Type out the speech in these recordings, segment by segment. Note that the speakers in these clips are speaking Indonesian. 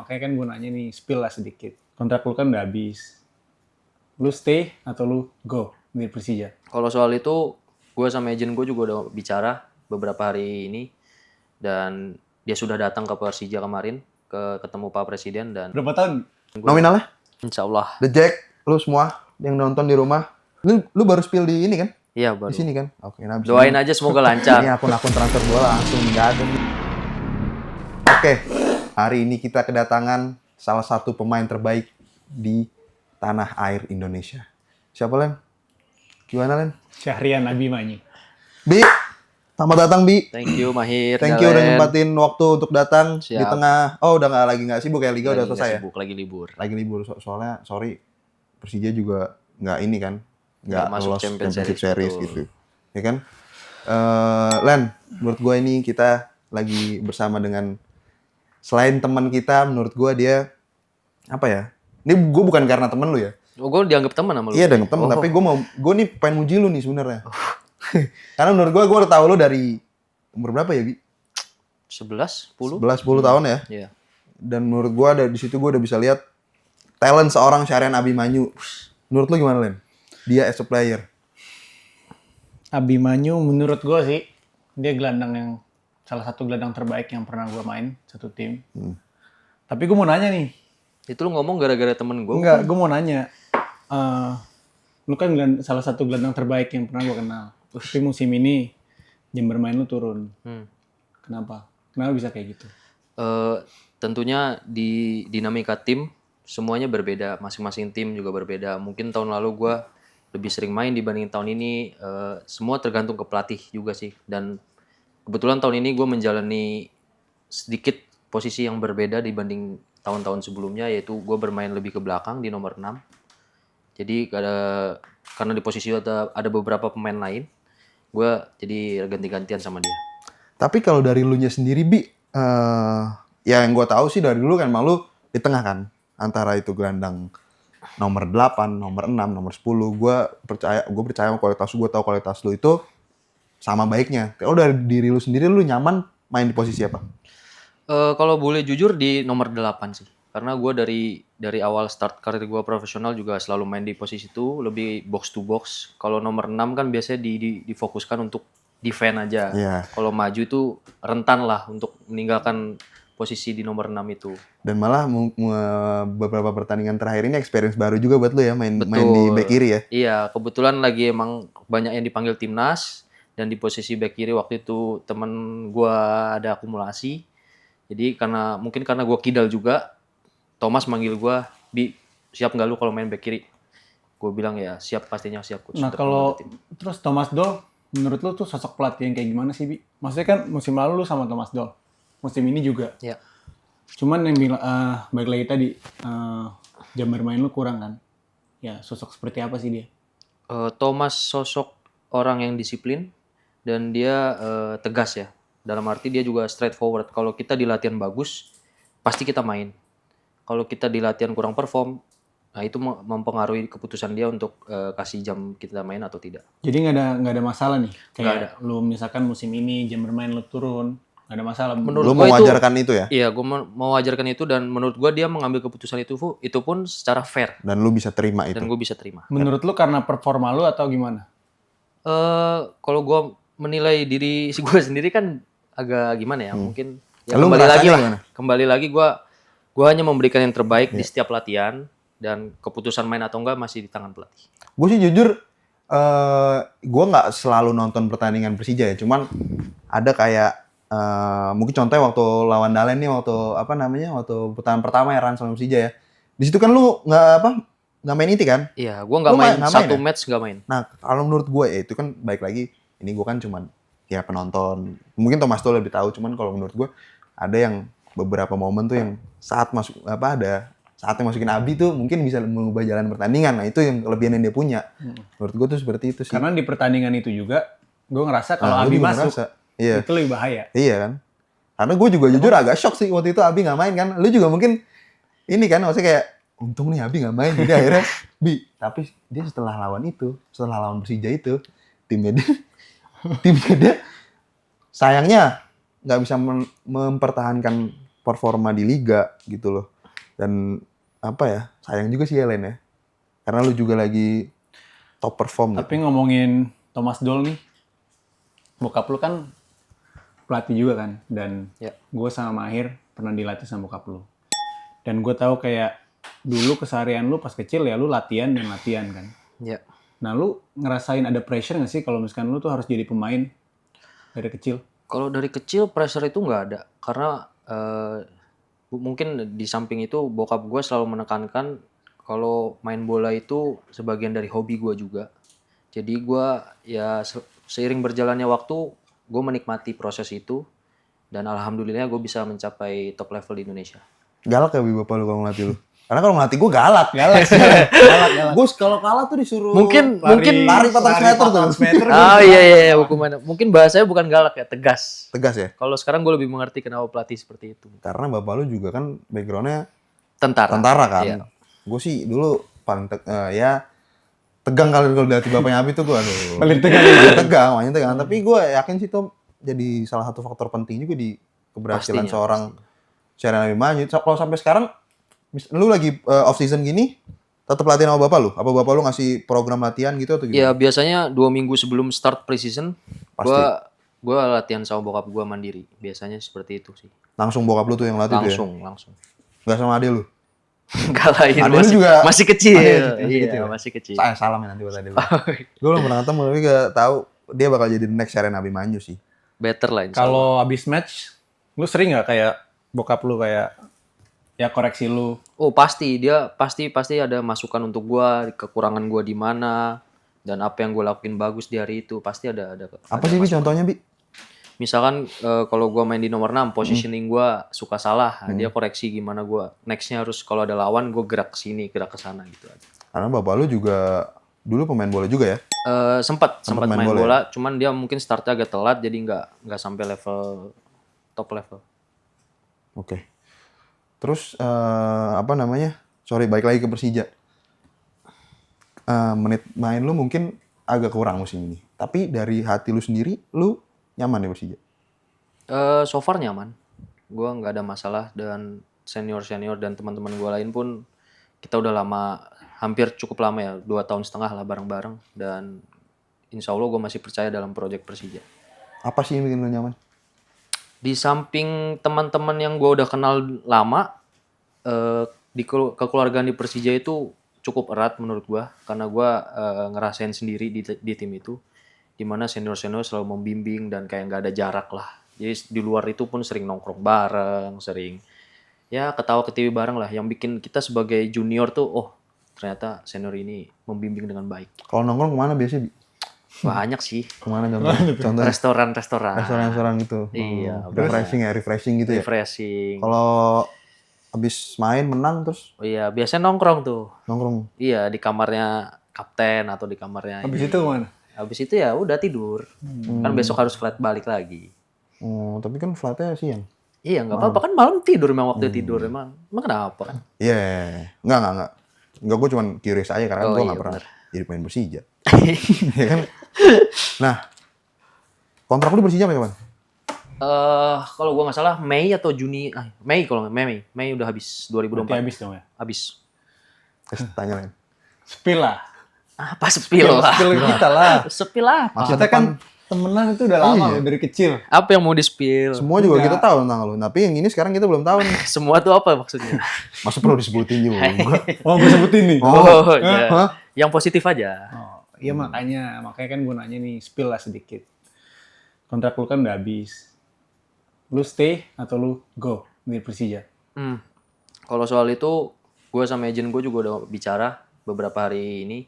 makanya kan gue nanya nih, spill lah sedikit. Kontrak lu kan udah habis. Lu stay atau lu go di Persija? Kalau soal itu, gue sama agent gue juga udah bicara beberapa hari ini. Dan dia sudah datang ke Persija kemarin, ketemu Pak Presiden dan Berapa tahun? Nominalnya? insya Allah. The Jack, lu semua yang nonton di rumah. Lu baru spill di ini kan? Iya Di baru. sini kan? Oke, nah abis Doain ini- aja semoga Ini lancar. akun-akun transfer bola langsung nggak ada nih. Oke, hari ini kita kedatangan salah satu pemain terbaik di tanah air Indonesia. Siapa, Len? Gimana, Len? Syahrian Abimanyu. Bi, selamat datang, Bi. Thank you Mahir. Thank you udah Dalen. nyempatin waktu untuk datang di Siap. tengah. Oh, udah nggak sibuk ya, Liga udah Lagi selesai nggak ya? sibuk, lagi libur. Lagi libur soalnya sorry Persija juga nggak ini kan nggak Nggak masuk lolos Champions Championship Series, Series betul. gitu ya kan. Len, menurut gue ini kita lagi bersama dengan selain teman kita, menurut gue dia apa ya, ini gue bukan karena temen lu ya, Oh, gue dianggap teman sama lu. iya dengan temen, Oh. tapi gue nih pengen muji lu nih sebenarnya. Karena menurut gue udah tahu lu dari umur berapa ya, Bi? 11, 10? 11-10 tahun ya. Iya. Dan menurut gue di situ gue udah bisa lihat talent seorang Syahrian Abimanyu. Menurut lu gimana, Len? Dia as a player. Abimanyu menurut gue sih, dia gelandang yang salah satu gelandang terbaik yang pernah gue main satu tim. Tapi gue mau nanya nih. Itu lu ngomong gara-gara temen gue. Enggak, gue mau nanya. Lu kan salah satu gelandang terbaik yang pernah gue kenal. Tapi musim ini jam bermain lu turun. Kenapa? Kenapa bisa kayak gitu? Tentunya di dinamika tim semuanya berbeda, masing-masing tim juga berbeda. Mungkin tahun lalu gue lebih sering main dibanding tahun ini. Semua tergantung ke pelatih juga sih. Dan kebetulan tahun ini gue menjalani sedikit posisi yang berbeda dibanding tahun-tahun sebelumnya, yaitu gue bermain lebih ke belakang di nomor 6. Jadi karena di posisi ada beberapa pemain lain, gue jadi ganti-gantian sama dia. Tapi kalau dari lu nya sendiri, Bi, ya yang gue tahu sih dari dulu kan emang lu di tengah kan, antara itu gelandang nomor 8, nomor 6, nomor 10. Gue percaya sama kualitas lu, gue tahu kualitas lu itu sama baiknya. Kalau dari diri lu sendiri, lu nyaman main di posisi apa? Kalau boleh jujur di nomor 8 sih. Karena gue dari awal start karir gue profesional juga selalu main di posisi itu, lebih box to box. Kalau nomor 6 kan biasanya difokuskan untuk defend aja. Iya. Kalau maju itu rentan lah untuk meninggalkan posisi di nomor 6 itu. Dan malah beberapa pertandingan terakhir ini experience baru juga buat lu ya, main di back kiri ya. Iya, kebetulan lagi emang banyak yang dipanggil timnas. Dan di posisi back kiri waktu itu temen gue ada akumulasi. Jadi mungkin karena gue kidal juga, Thomas manggil gue, Bi, siap nggak lu kalau main back kiri? Gue bilang ya siap, pastinya siap. Coach. Nah kalau terus Thomas Doll, menurut lu tuh sosok pelatih yang kayak gimana sih, Bi? Maksudnya kan musim lalu lu sama Thomas Doll, musim ini juga. Ya. Cuman yang bilang, balik lagi tadi, jam bermain lu kurang kan? Ya sosok seperti apa sih dia? Thomas sosok orang yang disiplin dan dia tegas ya. Dalam arti dia juga straightforward. Kalau kita di latihan bagus, pasti kita main. Kalau kita di latihan kurang perform, nah itu mempengaruhi keputusan dia untuk kasih jam kita main atau tidak. Jadi nggak ada masalah nih? Nggak Kayak lu misalkan musim ini jam bermain lu turun, nggak ada masalah. Menurut Lu gua mewajarkan itu ya? Iya, gue mau wajarkan itu dan menurut gue dia mengambil keputusan itu pun secara fair Dan lu bisa terima itu. dan gue bisa terima. Menurut lu karena performa lu atau gimana? Kalau gue menilai diri gue sendiri kan agak gimana ya, mungkin ya Lu kembali ngerasanya lagi lah. gimana? Kembali lagi gue hanya memberikan yang terbaik di setiap latihan dan keputusan main atau enggak masih di tangan pelatih. Gue sih jujur, gue nggak selalu nonton pertandingan Persija ya. Cuman ada kayak, mungkin contohnya waktu lawan Dalen nih, waktu pertandingan pertama ya sama Persija ya. Di situ kan lu nggak main inti kan? Iya, gue nggak Lu main nggak satu main ya? match nggak main. Nah, kalau menurut gue ya itu kan baik lagi. Ini gue kan cuman ya penonton. Mungkin Thomas tuh lebih tahu. Cuman kalau menurut gue ada yang beberapa momen tuh yang saatnya masukin Abi tuh mungkin bisa mengubah jalan pertandingan. Nah itu yang kelebihan yang dia punya. Menurut gue tuh seperti itu sih. Karena di pertandingan itu juga, gue ngerasa kalau Lu Abi juga masuk, ngerasa. Iya. itu lebih bahaya. Iya kan. Karena gue juga jujur agak shock sih waktu itu Abi nggak main kan. Lu juga mungkin ini kan maksudnya kayak untung nih Abi nggak main. Jadi akhirnya tapi dia setelah lawan Persija itu timnya dia sayangnya nggak bisa mempertahankan performa di liga gitu loh. Dan apa ya, sayang juga sih ya Len ya. Karena lu juga lagi top perform. Tapi ngomongin Thomas Doll nih, bokap lu kan pelatih juga kan, dan Ya. gue sama Mahir pernah dilatih sama bokap lu. Dan gue tahu kayak dulu keseharian lu pas kecil ya lu latihan dan latihan kan. Ya. Nah lu ngerasain ada pressure nggak sih kalau misalkan lu tuh harus jadi pemain dari kecil? Kalau dari kecil pressure itu nggak ada, karena mungkin di samping itu bokap gue selalu menekankan kalau main bola itu sebagian dari hobi gue juga. Jadi gue ya seiring berjalannya waktu gue menikmati proses itu dan alhamdulillah gue bisa mencapai top level di Indonesia. Galak ya bapak lu kalau ngelatih lu? Karena kalau ngelatih gue galak. Galak sih, galak. Gue kalau kalah tuh disuruh Mungkin lari 400 meter tuh. Oh iya hukuman. Mungkin bahasanya bukan galak ya, tegas. Tegas ya? Kalau sekarang gue lebih mengerti kenapa pelatih seperti itu. Karena bapak lu juga kan backgroundnya Tentara. tentara kan. Iya. Gue sih dulu paling ya tegang kali kalau dilatih bapaknya Abi tuh gue aduh. Paling tegang. Makanya tegang. Tapi gue yakin sih itu jadi salah satu faktor penting juga di keberhasilan Pastinya, seorang Syahrian Abi Manyu. Kalau sampai sekarang lu lagi off season gini tetap latihan sama bapak lu? Apa bapak lu ngasih program latihan gitu atau Ya gimana? biasanya 2 minggu sebelum start preseason Pasti. gue latihan sama bokap gue mandiri. Biasanya seperti itu sih. Langsung bokap lu tuh yang latih tuh ya? Langsung. Gak sama adek lu? Enggak lain Adek lu masih, juga masih kecil. masih Iya, kecil. masih kecil. Salam ya nanti buat adek lu. Gue belum pernah ketemu tapi gak tahu dia bakal jadi next Syahrian Abi Manyu sih. Better lah insya Allah. Kalau abis match, lu sering nggak kayak bokap lu kayak ya koreksi lu? Oh pasti dia pasti ada masukan untuk gua, kekurangan gua di mana dan apa yang gua lakuin bagus di hari itu pasti ada. Apa sih Bi contohnya Bi? Misalkan kalau gua main di nomor 6, positioning gua suka salah, nah, dia koreksi gimana gua nextnya harus kalau ada lawan gua gerak ke sini, gerak ke sana gitu aja. Karena bapak lu juga dulu pemain bola juga ya? Sempat main bola, ya? cuman dia mungkin startnya agak telat jadi nggak sampai level top level. Oke. Terus apa namanya? Sorry, balik lagi ke Persija. Menit main lu mungkin agak kurang musim ini. Tapi dari hati lu sendiri, lu nyaman di Persija? So far nyaman, gue nggak ada masalah dan senior dan teman-teman gue lain pun kita udah lama, hampir cukup lama ya, 2,5 tahun lah bareng-bareng dan insya Allah gue masih percaya dalam proyek Persija. Apa sih yang bikin lu nyaman? Di samping teman-teman yang gue udah kenal lama, kekeluargaan di Persija itu cukup erat menurut gue karena gue ngerasain sendiri di tim itu, dimana senior selalu membimbing dan kayak nggak ada jarak lah. Jadi di luar itu pun sering nongkrong bareng, sering ya ketawa ketiwi bareng lah, yang bikin kita sebagai junior tuh ternyata senior ini membimbing dengan baik. Kalau nongkrong kemana biasanya, Bi? Banyak sih. Kemana contohnya? Contohnya Restoran. restoran gitu. Iya, Refreshing gitu ya. Refreshing. Kalau habis main menang terus Oh iya, biasanya nongkrong tuh. nongkrong. Iya, di kamarnya kapten atau di kamarnya. Habis itu kemana? Habis itu ya udah tidur. Kan besok harus flight balik lagi. Oh, tapi kan flightnya siang. Iya, nggak apa-apa kan malam tidur memang waktu tidur emang kenapa kan? Iya, enggak. Enggak, gue cuma curious aja karena Oh, gue iya, nggak pernah bener. jadi pemain Persija. Ya kan? Nah, kontrak lu di Persija sampai kapan? Kalau gua nggak salah Mei atau Juni, Mei kalau nggak Mei udah habis Berarti 2024. habis dong ya? Habis. Tanya lain. Spill lah. Apa sepil lah? Spill kita lah. Sepil apa? Kita kan temenan itu udah lama loh, dari kecil. Apa yang mau di-spill? Semua juga kita tahu tentang lu. Tapi yang ini sekarang kita belum tahu nih. Semua tuh apa maksudnya? Masa perlu disebutin juga? Oh, gue sebutin nih. Oh, ya. Hah? Yang positif aja. Oh, iya makanya kan gue nanya nih, spill lah sedikit. Kontrak lu kan udah habis. Lu stay atau lu go di Persija? Kalau soal itu, gue sama agent gue juga udah bicara beberapa hari ini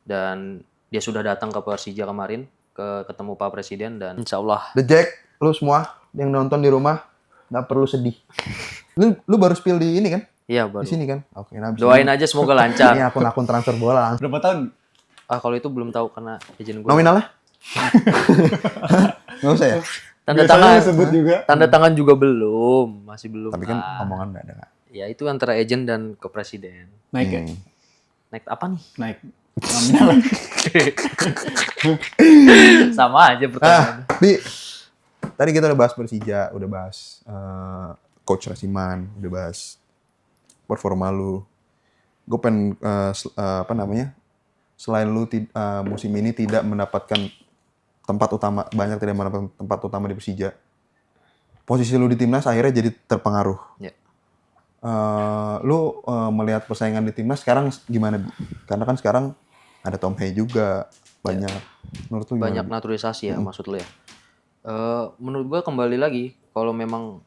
dan dia sudah datang ke Persija kemarin ketemu Pak Presiden dan insya Allah. The Jack, lu semua yang nonton di rumah nggak perlu sedih. Lu baru spill di ini kan? Iya Di baru. sini kan? Oke, nah abis Doain ini, aja semoga lancar. ini akun transfer bola langsung. Berapa tahun? Kalau itu belum tahu karena agent gue. Nominalnya? Nggak usah ya? Tanda Biasanya tangan. disebut juga. Tanda tangan juga belum, masih belum. Tapi kan omongan nggak ada. Kak. Ya itu antara agent dan ke presiden. Naik ya? Naik apa nih? Naik. Nominal. Sama aja pertanyaan. Bi, tadi kita udah bahas Persija, udah bahas Coach Rasiman, udah bahas performa lu. Gue pengen selain lu musim ini tidak mendapatkan tempat utama, banyak tidak mendapatkan tempat utama di Persija. Posisi lu di timnas akhirnya jadi terpengaruh. Ya. Lu melihat persaingan di timnas sekarang gimana? Karena kan sekarang ada Tom Hey juga banyak. Menurut lu gimana? Banyak naturalisasi ya maksud lu ya. Menurut gua kembali lagi kalau memang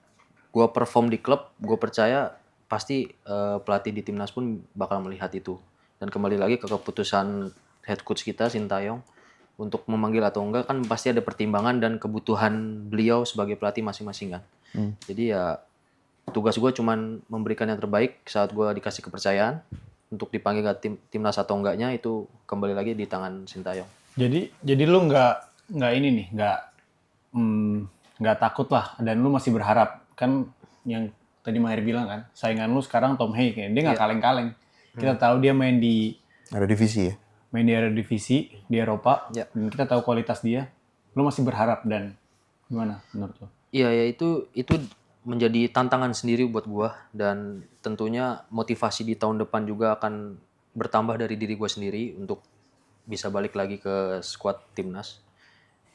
gua perform di klub, gua percaya pasti pelatih di timnas pun bakal melihat itu. Dan kembali lagi ke keputusan head coach kita Sintayong untuk memanggil atau enggak kan pasti ada pertimbangan dan kebutuhan beliau sebagai pelatih masing-masing kan. Jadi ya tugas gue cuman memberikan yang terbaik saat gue dikasih kepercayaan untuk dipanggil ke timnas atau enggaknya itu kembali lagi di tangan Sintayong. Jadi lu nggak ini nih, nggak takut lah, dan lu masih berharap kan yang tadi Mahir bilang kan, saingan lu sekarang Tom Hey, kayak dia nggak kaleng-kaleng. Kita tahu dia main di divisi ya. Main di divisi di Eropa, Ya. dan kita tahu kualitas dia. Lu masih berharap, dan gimana menurut lu? Iya ya itu menjadi tantangan sendiri buat gua dan tentunya motivasi di tahun depan juga akan bertambah dari diri gua sendiri untuk bisa balik lagi ke skuad timnas.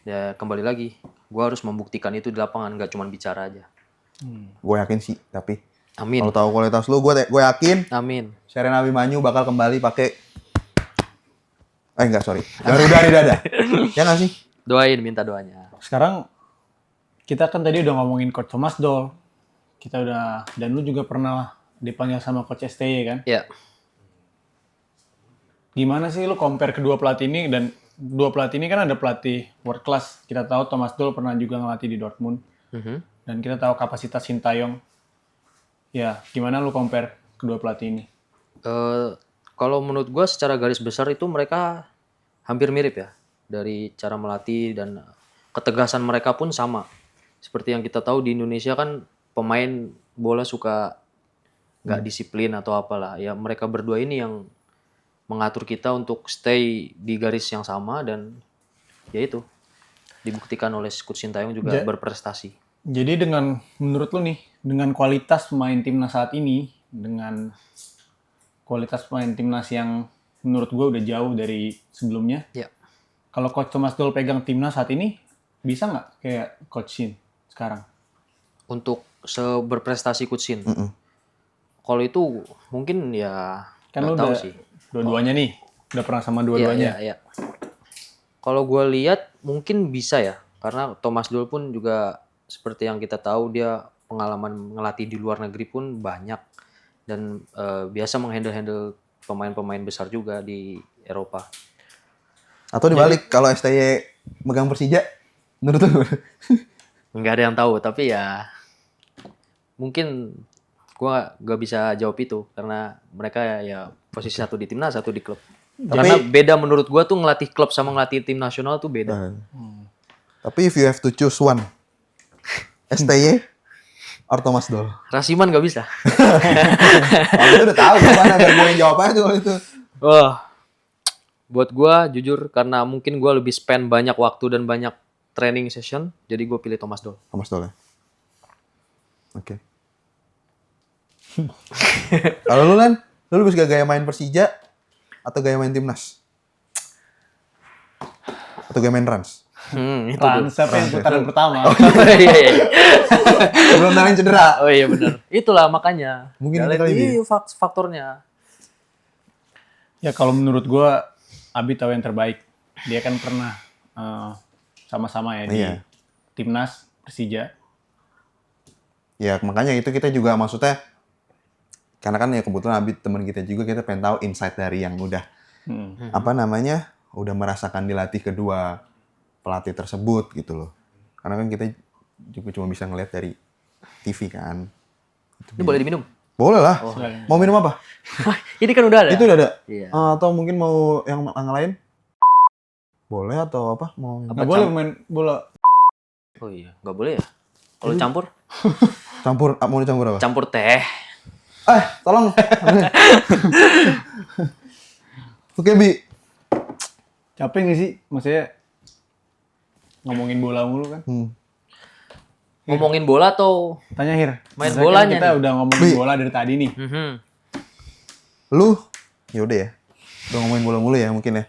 Ya kembali lagi, gua harus membuktikan itu di lapangan, nggak cuma bicara aja. Gue yakin sih, tapi Amin. kalau tahu kualitas lu, gue yakin Amin. Serena Abimanyu bakal kembali pakai Garuda di dada. Ya nggak sih? Doain, minta doanya. Sekarang kita kan tadi udah ngomongin Coach Thomas Doll. Dan lu juga pernah dipanggil sama Coach STY kan? Ya. Gimana sih lu compare kedua pelatih ini, dan dua pelatih ini kan ada pelatih world class. Kita tahu Thomas Doll pernah juga ngelatih di Dortmund. Dan kita tahu kapasitas Sintayong. Ya, gimana lu compare kedua pelatih ini? Kalau menurut gue secara garis besar itu mereka hampir mirip ya. Dari cara melatih dan ketegasan mereka pun sama. Seperti yang kita tahu di Indonesia kan pemain bola suka nggak disiplin atau apalah. Ya mereka berdua ini yang mengatur kita untuk stay di garis yang sama dan ya itu. Dibuktikan oleh Coach Sintayong juga berprestasi. Jadi menurut lu nih, dengan kualitas pemain timnas saat ini, dengan kualitas pemain timnas yang menurut gue udah jauh dari sebelumnya. Ya. Kalau Coach Thomas Doll pegang timnas saat ini, bisa nggak kayak Coach Shin sekarang? Untuk berprestasi Coach Shin. Kalau itu mungkin ya Kan lu tahu udah sih. dua-duanya nih, udah pernah sama dua-duanya. Iya. Kalau gue lihat mungkin bisa ya, karena Thomas Doll pun juga seperti yang kita tahu dia pengalaman ngelatih di luar negeri pun banyak. Dan biasa menghandle pemain-pemain besar juga di Eropa. Atau dibalik, kalau STY megang Persija, menurut lu? Nggak ada yang tahu, tapi ya mungkin gua nggak bisa jawab itu karena mereka ya posisi satu di timnas, satu di klub. Karena beda menurut gua tuh ngelatih klub sama ngelatih tim nasional tuh beda. Tapi if you have to choose one, STY or Thomas Doll? Rasiman nggak bisa. Kalau itu udah tahu gimana, biar gue yang jawab aja kalau itu. Wah, buat gue jujur karena mungkin gue lebih spend banyak waktu dan banyak training session, jadi gue pilih Thomas Doll. Thomas Doll ya? Oke. Kalau lu Lan, lu lebih suka gaya main Persija atau gaya main timnas? Atau gaya main Rans? Itu Transfer yang putaran pertama. Iya. Belum nangin cedera. Oh iya benar. Itulah makanya. Mungkin itu kali dia. Faktornya. Ya kalau menurut gue, Abi tahu yang terbaik. Dia kan pernah sama-sama ya di timnas Persija. Ya makanya itu kita juga maksudnya, karena kan ya kebetulan Abi teman kita juga, kita pengen tahu insight dari yang udah udah merasakan dilatih kedua pelatih tersebut gitu loh. Karena kan kita juga cuma bisa ngeliat dari TV kan. Ini boleh diminum? Boleh lah. Mau minum apa? Ini kan udah ada. Itu udah ada. Iya. Atau mungkin mau yang lain? Boleh atau apa? Mau Nggak boleh main bola. Oh iya, nggak boleh ya? Kalau campur? Mau dicampur apa? Campur teh. Tolong. Oke, Bi. Capek nggak sih? Maksudnya ngomongin bola mulu kan? ngomongin bola atau Tanya Hir. Main Misalkan bolanya kita nih. udah ngomongin bola dari tadi nih. Lu, yaudah ya. Udah ngomongin bola mulu ya mungkin ya.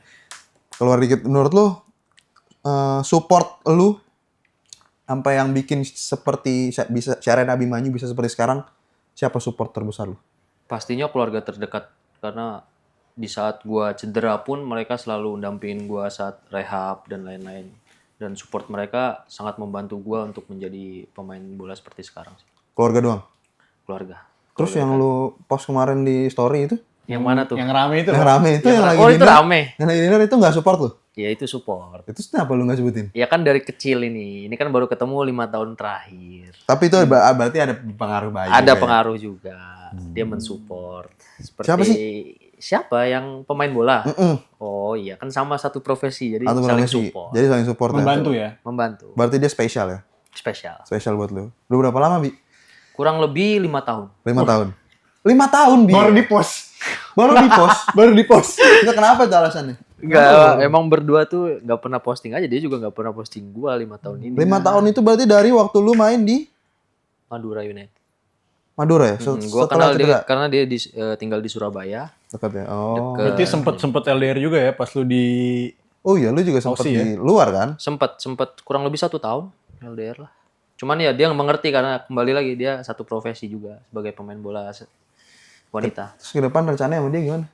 Keluar dikit, menurut lu, support lu, sampai yang bikin seperti, bisa Syahrian Abimanyu bisa seperti sekarang, siapa support terbesar lu? Pastinya keluarga terdekat, karena di saat gua cedera pun mereka selalu dampingin gua saat rehab dan lain-lain, dan support mereka sangat membantu gua untuk menjadi pemain bola seperti sekarang sih. Keluarga doang? Keluarga. Terus yang lu post kemarin di story itu? Yang mana tuh? Yang rame itu. Yang rame itu yang lagi Oh, itu dinner. rame. Yang lagi dinner itu nggak support lu? Ya itu support. Itu kenapa lu nggak sebutin? Ya kan dari kecil ini kan baru ketemu 5 tahun terakhir. Tapi itu berarti ada pengaruh baik. Ada juga ya? pengaruh juga. Dia mensupport. Seperti Siapa sih? Siapa yang pemain bola? Mm-mm. Oh iya, kan sama satu profesi, jadi Atau saling profesi. support. Jadi saling support Membantu ya. ya. Membantu. Berarti dia spesial ya? Spesial. Spesial buat lu. Lu berapa lama, Bi? Kurang lebih 5 tahun. 5 tahun. 5 tahun, Bi? Baru di post. Baru di post? Baru di post. Enggak, kenapa itu alasannya? Enggak, emang berdua tuh nggak pernah posting aja. Dia juga nggak pernah posting gua 5 tahun ini. 5 tahun itu berarti dari waktu lu main di Madura United. Madura ya? Gua Setelah kenal cedera? dia karena dia tinggal di Surabaya. Dekat ya? Oh. Berarti sempet LDR juga ya pas lu di Oh iya, lu juga sempat Aussie ya? di luar kan? Sempat kurang lebih 1 tahun LDR lah. Cuman ya dia mengerti karena kembali lagi dia satu profesi juga sebagai pemain bola wanita. Terus ke depan rencananya sama dia gimana?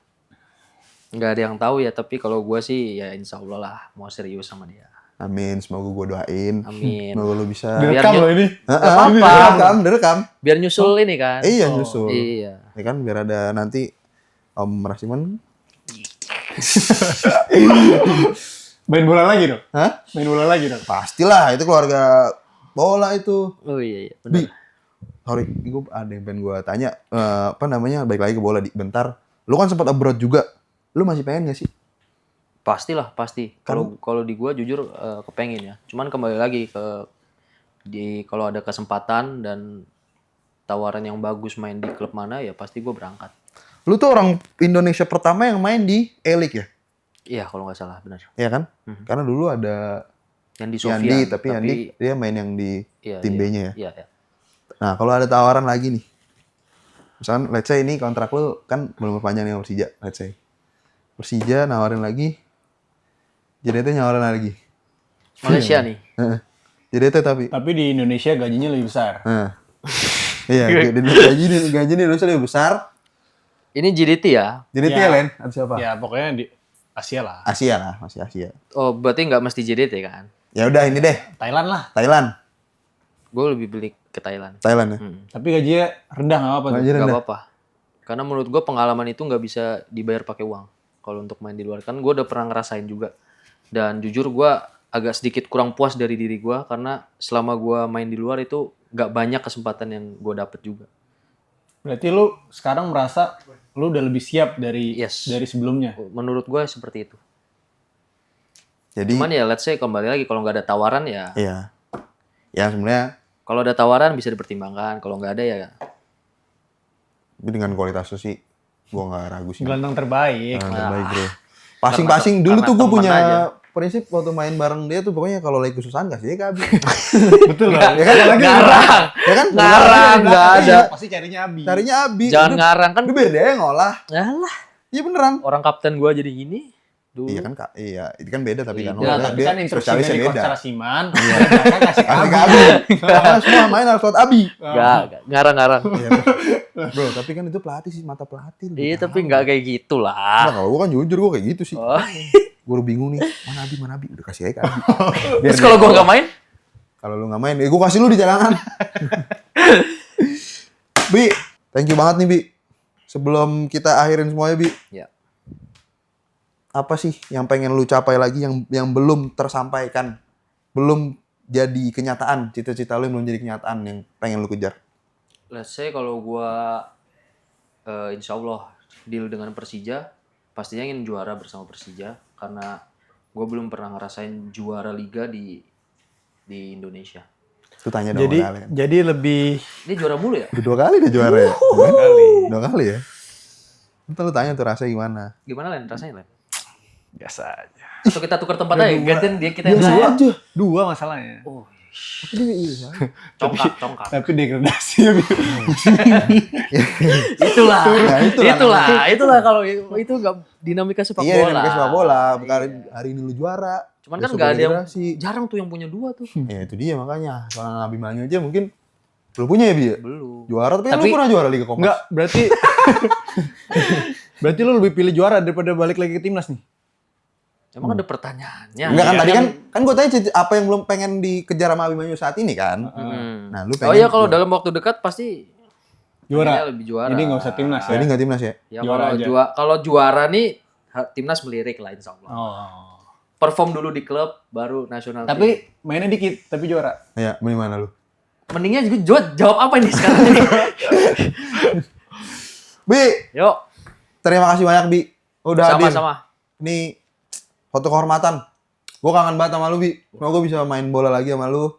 Nggak ada yang tahu ya, tapi kalau gua sih ya insya Allah lah mau serius sama dia. Amin, semoga gue doain. Amin. Semoga lu bisa. direkam Biar loh ini. Direkam. Biar nyusul ini kan. Iya, nyusul. Iya. Ya kan biar ada nanti Om Rasiman. Main bola lagi dong. Hah? Main bola lagi dong. Pastilah, itu keluarga bola itu. Oh iya, iya. Bi, Benar. sorry, gue ada yang pengen gue tanya. Apa namanya, balik lagi ke bola bentar. Lu kan sempat abroad juga. Lu masih pengen gak sih? Pastilah, pasti. Kalau di gua jujur kepengen ya. Cuman kembali lagi ke kalau ada kesempatan dan tawaran yang bagus main di klub mana ya pasti gua berangkat. Lu tuh orang Indonesia pertama yang main di E-League ya? Iya, kalau nggak salah, benar. Iya kan? Karena dulu ada Yang di Sofian. Yandi, tapi Yandi dia main yang di iya, tim iya, B-nya ya. Iya, iya. Nah, kalau ada tawaran lagi nih. Misalkan, let's say ini kontrak lu kan belum perpanjang nih sama Persija, let's say. Persija nawarin lagi, JDT nawarin lagi. Malaysia nih. JDT tapi. Tapi di Indonesia gajinya lebih besar. Nah. Iya, gaji di Indonesia lebih besar. Ini GDT ya? JDT Ya. ya, Len? Atau siapa? Ya pokoknya di Asia lah. Asia lah, masih Asia. Oh, berarti nggak mesti JDT kan? Ya udah ini deh, Thailand lah. Thailand. Gue lebih beli ke Thailand. Thailand ya. Tapi gajinya rendah nggak apa-apa tuh. Gaji Gak rendah. apa-apa. Karena menurut gue pengalaman itu nggak bisa dibayar pakai uang. Kalau untuk main di luar kan gue udah pernah ngerasain juga. Dan jujur gue agak sedikit kurang puas dari diri gue karena selama gue main di luar itu nggak banyak kesempatan yang gue dapet juga. Berarti lu sekarang merasa lu udah lebih siap dari Yes. dari sebelumnya. Menurut gue seperti itu. Jadi, Cuman ya let's say kembali lagi kalau nggak ada tawaran ya. iya. Ya sebenarnya Kalau ada tawaran bisa dipertimbangkan. Kalau nggak ada ya. tapi dengan kualitas lu sih, gua nggak ragu sih. Gelandang terbaik. Terbaik bro. Passing-passing dulu karena tuh gue temen punya aja. prinsip waktu main bareng dia tuh pokoknya kalau lagi kesusahan kasih dia ke Abi. Betul loh. Ya kan? Ngarang. Ya kan? Ngarang, nggak ada. Pasti carinya Abi. Carinya Abi. Jangan Udah- ngarang kan. Udah biar dia yang ngolah. Alah, Iya beneran. orang kapten gue jadi gini. Dulu. Iya kan Kak. Iya, itu kan beda tapi kan. Iya, Ya, tapi kan instruksi dari spesialisnya Coach beda. Sarasiman. Kan kasih ke Kasih Abi. ke Abi. Makanya semua main harus lewat Abi. Nggak, ngarang-ngarang. Iya, bro, tapi kan itu pelatih sih, mata pelatih. lu. Iya, tapi nggak kayak gitu Nah, lah. kalau gue kan jujur gue kayak gitu sih. Oh. Gue bingung nih, mana Abi? Udah kasih aja ke Abi. Terus kalau gue nggak main? Kalau lu nggak main, gue kasih lu di cadangan. Bi, thank you banget nih Bi. Sebelum kita akhirin semuanya Bi, Ya. apa sih yang pengen lu capai lagi yang belum tersampaikan, belum jadi kenyataan, cita-cita lu yang belum jadi kenyataan yang pengen lu kejar? Let's say kalau gue insya Allah deal dengan Persija, pastinya ingin juara bersama Persija karena gue belum pernah ngerasain juara liga di Indonesia. Lu tanya dong Jadi kalian. jadi lebih Ini juara mulu ya? Udah 2 kali dia juara ya? kali. 2 kali ya? Lu tanya tuh rasanya gimana? Gimana Len? Rasanya Len? Biasa aja. Atau kita tukar tempat aja, gantian dia kita yang Biasa nanya. aja. 2 masalahnya. Oh, Congkak. Tapi degradasi ya. Bi. Itulah. Ya, Itulah kalau itu nggak dinamika sepak Iya, bola. dinamika sepak bola. Hari ini lu juara. Cuman kan besok nggak ada yang degradasi. jarang tuh yang punya 2 tuh. Ya itu dia makanya. Soalnya Abimanyu aja mungkin belum punya ya, Bi? Ya? Belum. Juara, tapi Tapi- lu pernah juara Liga Kompas. Enggak, berarti berarti lu lebih pilih juara daripada balik lagi ke timnas nih. Emang ada pertanyaannya. Enggak kan Iya, tadi kan- kan gue tanya apa yang belum pengen dikejar sama Abimanyu saat ini kan. Hmm. Nah, lu Oh pengen iya kalau dalam waktu dekat pasti Juara. pengennya lebih juara. Jadi nggak usah timnas ya. jadi nggak timnas ya? Ya Juara aja. kalau juara nih timnas melirik lah insya Allah. Oh. Perform dulu di klub baru nasional. team. Tapi mainnya dikit, tapi juara. Ya, gimana lu? mendingnya juga jawab apa ini sekarang ini? Bi, Yuk, terima kasih banyak Bi. Udah hadir. sama-sama. Ini foto kehormatan. Gue kangen banget sama lu, Bi. Semoga gue bisa main bola lagi sama lu.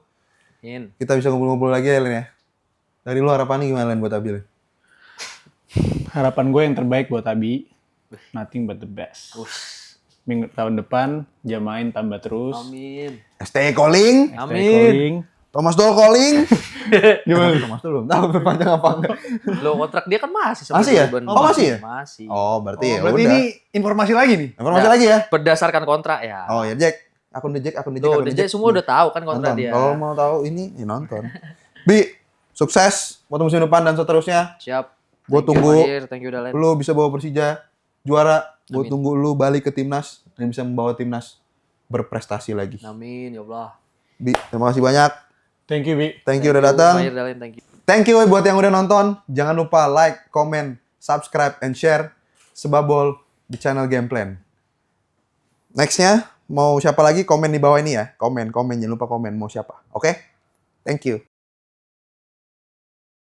In. Kita bisa ngumpul-ngumpul lagi ya, Len ya. Dari lu harapannya gimana, Len, buat Abi, Len? Harapan gue yang terbaik buat Abi, nothing but the best. Minggu tahun depan jam main tambah terus. Amin. STE calling, Amin. Thomas Doll calling. Gimana? Thomas Doll belum tahu berpanjang apa enggak. Lo kontrak dia kan masih sampai Masih ya? 2026. Oh, masih ya? Masih. Oh, berarti ya Berarti udah. ini informasi lagi nih. Informasi Udah. lagi ya? Berdasarkan kontrak ya. Oh ya, Jack. Akun The Jack, akun The Jack, Tuh, akun The DJ Jack. semua udah tahu kan kontrak Nonton. dia. Kalau mau tahu ini, ya nonton. Bi, sukses buat musim depan dan seterusnya. Siap. Gua Thank you, tunggu. Mahir. Thank you Dalen. Lu bisa bawa Persija juara. Gue Amin. tunggu lu balik ke timnas dan bisa membawa timnas berprestasi lagi. Amin ya Allah. Bi, terima kasih banyak. Thank you, Bi. Thank you udah datang. Mahir Dalen, thank you. Thank you buat yang udah nonton. Jangan lupa like, comment, subscribe, and share Sebabol di channel Gameplan. Nextnya mau siapa lagi? Komen di bawah ini ya. Komen. Jangan lupa komen mau siapa. Oke? Thank you.